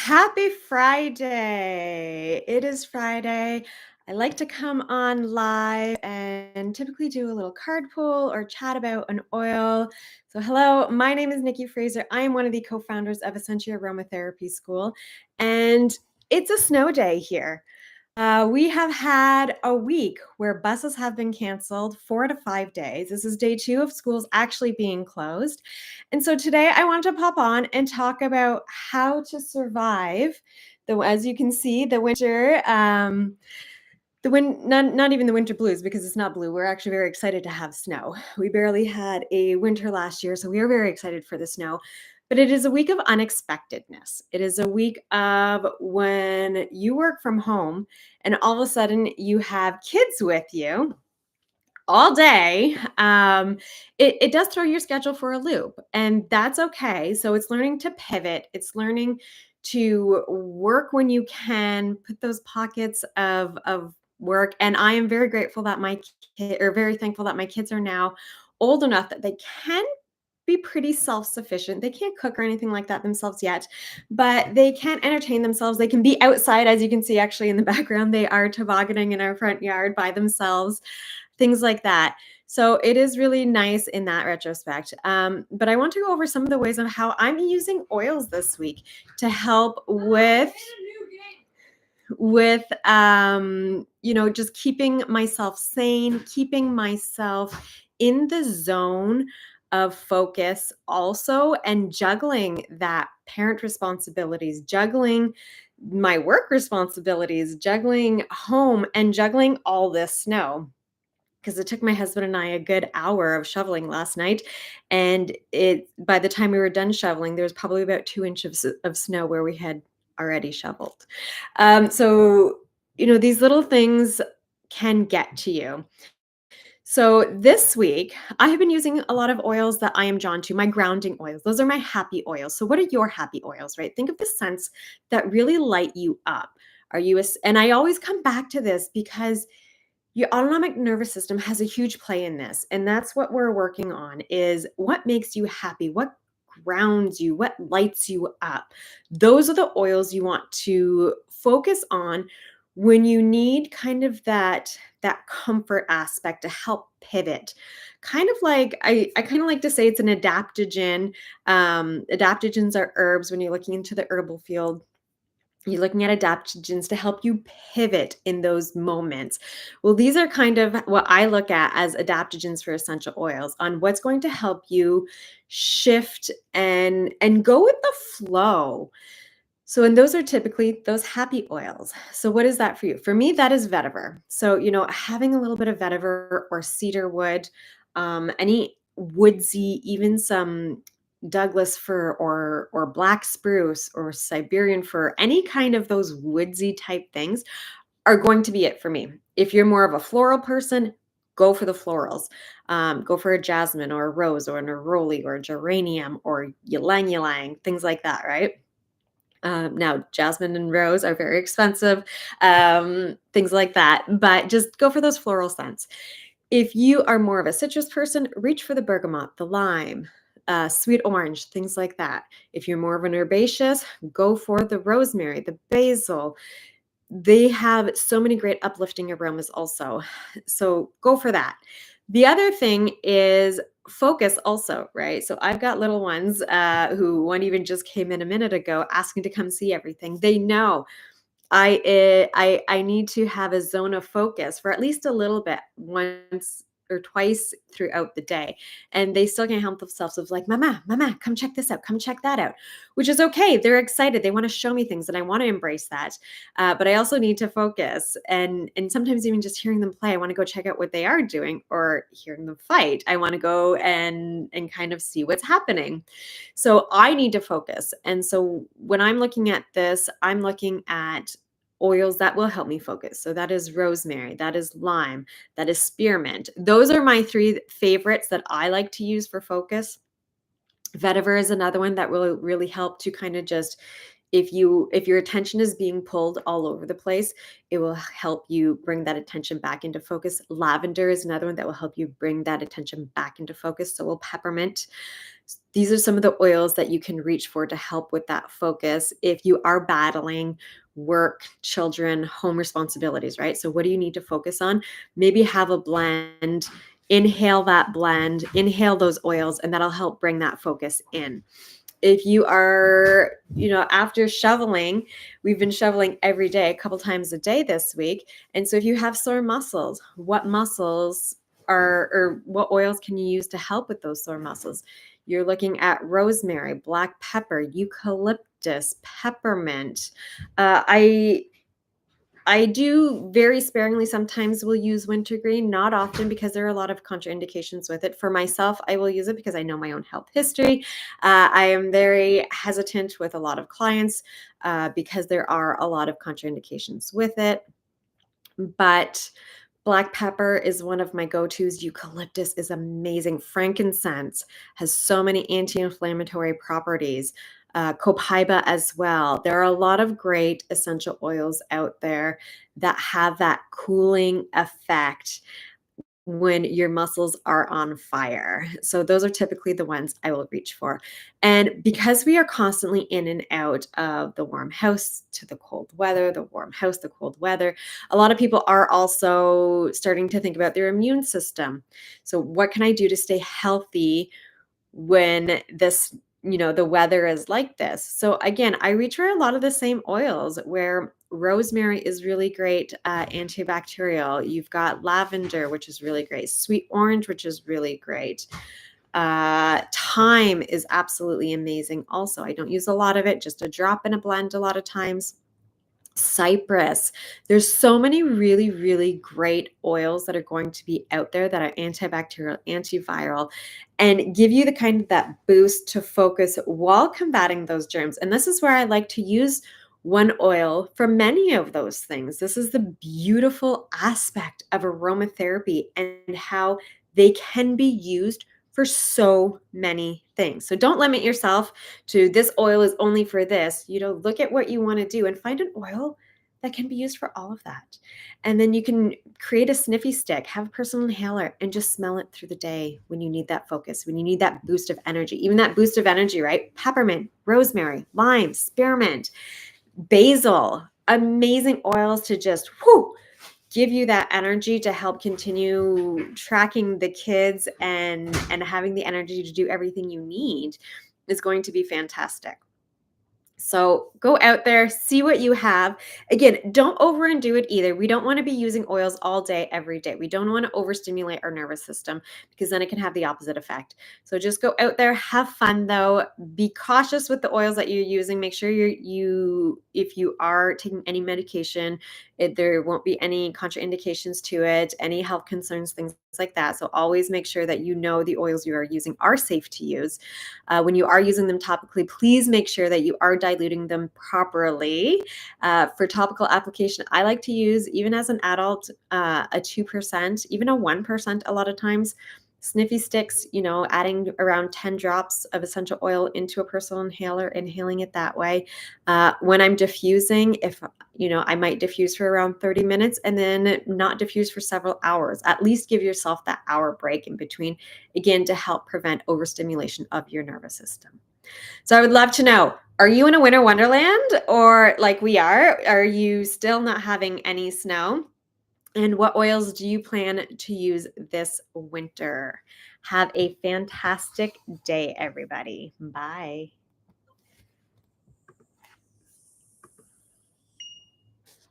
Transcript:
Happy Friday. It is Friday. I like to come on live and typically do a little card pull or chat about an oil. So, hello, my name is Nikki Fraser. I am one of the co founders of Essentria Aromatherapy School, and it's a snow day here. We have had a week where buses have been canceled 4 to 5 days. This is day 2 of schools actually being closed. And so today I want to pop on and talk about how to survive as you can see, the winter, not even the winter blues because it's not blue. We're actually very excited to have snow. We barely had a winter last year, so we are very excited for the snow. But it is a week of unexpectedness. It is a week of when you work from home and all of a sudden you have kids with you all day. It does throw your schedule for a loop, and that's okay. So it's learning to pivot. It's learning to work when you can, put those pockets of work. And I am very grateful that very thankful that my kids are now old enough that they can be pretty self-sufficient. They can't cook or anything like that themselves yet, but they can entertain themselves. They can be outside, as you can see actually in the background. They are tobogganing in our front yard by themselves, things like that. So it is really nice in that retrospect. But I want to go over some of the ways of how I'm using oils this week to help with just keeping myself sane, keeping myself in the zone of focus also, and juggling that parent responsibilities, juggling my work responsibilities, juggling home, and juggling all this snow. Because it took my husband and I a good hour of shoveling last night, and by the time we were done shoveling, there was probably about 2 inches of snow where we had already shoveled. So these little things can get to you. So this week, I have been using a lot of oils that I am drawn to, my grounding oils. Those are my happy oils. So what are your happy oils, right? Think of the scents that really light you up. And I always come back to this because your autonomic nervous system has a huge play in this. And that's what we're working on, is what makes you happy, what grounds you, what lights you up. Those are the oils you want to focus on when you need kind of that comfort aspect to help pivot. Kind of like I kind of like to say it's an adaptogen. Adaptogens are herbs. When you're looking into the herbal field, you're looking at adaptogens to help you pivot in those moments. Well, these are kind of what I look at as adaptogens for essential oils, on what's going to help you shift and go with the flow. So, and those are typically those happy oils. So, what is that for you? For me, that is vetiver. So, having a little bit of vetiver or cedar wood, any woodsy, even some Douglas fir or black spruce or Siberian fir, any kind of those woodsy type things are going to be it for me. If you're more of a floral person, go for the florals. Go for a jasmine or a rose or a neroli or a geranium or ylang ylang, things like that, right? Now, jasmine and rose are very expensive, things like that, but just go for those floral scents. If you are more of a citrus person, reach for the bergamot, the lime, sweet orange, things like that. If you're more of an herbaceous, go for the rosemary, the basil. They have so many great uplifting aromas also. So go for that. The other thing is focus also, right? So I've got little ones who one even just came in a minute ago asking to come see everything. They know I need to have a zone of focus for at least a little bit once or twice throughout the day. And they still can't help themselves of like, mama, come check this out, come check that out, which is okay. They're excited. They want to show me things and I want to embrace that. But I also need to focus, and sometimes even just hearing them play, I want to go check out what they are doing, or hearing them fight. I want to go and kind of see what's happening. So I need to focus. And so when I'm looking at this, I'm looking at oils that will help me focus. So that is rosemary, that is lime, that is spearmint. Those are my 3 favorites that I like to use for focus. Vetiver is another one that will really help to kind of just If your attention is being pulled all over the place, it will help you bring that attention back into focus. Lavender is another one that will help you bring that attention back into focus. So will peppermint. These are some of the oils that you can reach for to help with that focus if you are battling work, children, home responsibilities, right? So what do you need to focus on? Maybe have a blend, inhale that blend, inhale those oils, and that'll help bring that focus in. If you are, after shoveling, we've been shoveling every day, a couple times a day this week. And so if you have sore muscles, what muscles or what oils can you use to help with those sore muscles? You're looking at rosemary, black pepper, eucalyptus, peppermint. I do very sparingly sometimes will use wintergreen, not often because there are a lot of contraindications with it. For myself, I will use it because I know my own health history. I am very hesitant with a lot of clients because there are a lot of contraindications with it. But black pepper is one of my go-tos. Eucalyptus is amazing. Frankincense has so many anti-inflammatory properties. Copaiba as well. There are a lot of great essential oils out there that have that cooling effect when your muscles are on fire. So those are typically the ones I will reach for. And because we are constantly in and out of the warm house to the cold weather, the warm house, the cold weather, a lot of people are also starting to think about their immune system. So what can I do to stay healthy when the weather is like this? So again, I reach for a lot of the same oils where rosemary is really great antibacterial. You've got lavender, which is really great. Sweet orange, which is really great. Thyme is absolutely amazing. Also, I don't use a lot of it, just a drop in a blend a lot of times. Cypress. There's so many really, really great oils that are going to be out there that are antibacterial, antiviral, and give you the kind of that boost to focus while combating those germs. And this is where I like to use one oil for many of those things. This is the beautiful aspect of aromatherapy and how they can be used for so many things. So don't limit yourself to this oil is only for this. Look at what you want to do and find an oil that can be used for all of that. And then you can create a sniffy stick, have a personal inhaler, and just smell it through the day when you need that focus, when you need that boost of energy. Even that boost of energy, right? Peppermint, rosemary, lime, spearmint, basil, amazing oils to just give you that energy to help continue tracking the kids and having the energy to do everything you need is going to be fantastic. So go out there, see what you have. Again, don't overdo it either. We don't want to be using oils all day, every day. We don't want to overstimulate our nervous system because then it can have the opposite effect. So just go out there, have fun though. Be cautious with the oils that you're using. Make sure if you are taking any medication, there won't be any contraindications to it, any health concerns, things like that. So always make sure that the oils you are using are safe to use. When you are using them topically, please make sure that you are diluting them properly. For topical application, I like to use, even as an adult, a 2%, even a 1% a lot of times. Sniffy sticks, adding around 10 drops of essential oil into a personal inhaler, inhaling it that way. When I'm diffusing, I might diffuse for around 30 minutes and then not diffuse for several hours. At least give yourself that hour break in between, again, to help prevent overstimulation of your nervous system. So I would love to know, are you in a winter wonderland or like we are? Are you still not having any snow? And what oils do you plan to use this winter? Have a fantastic day, everybody. Bye.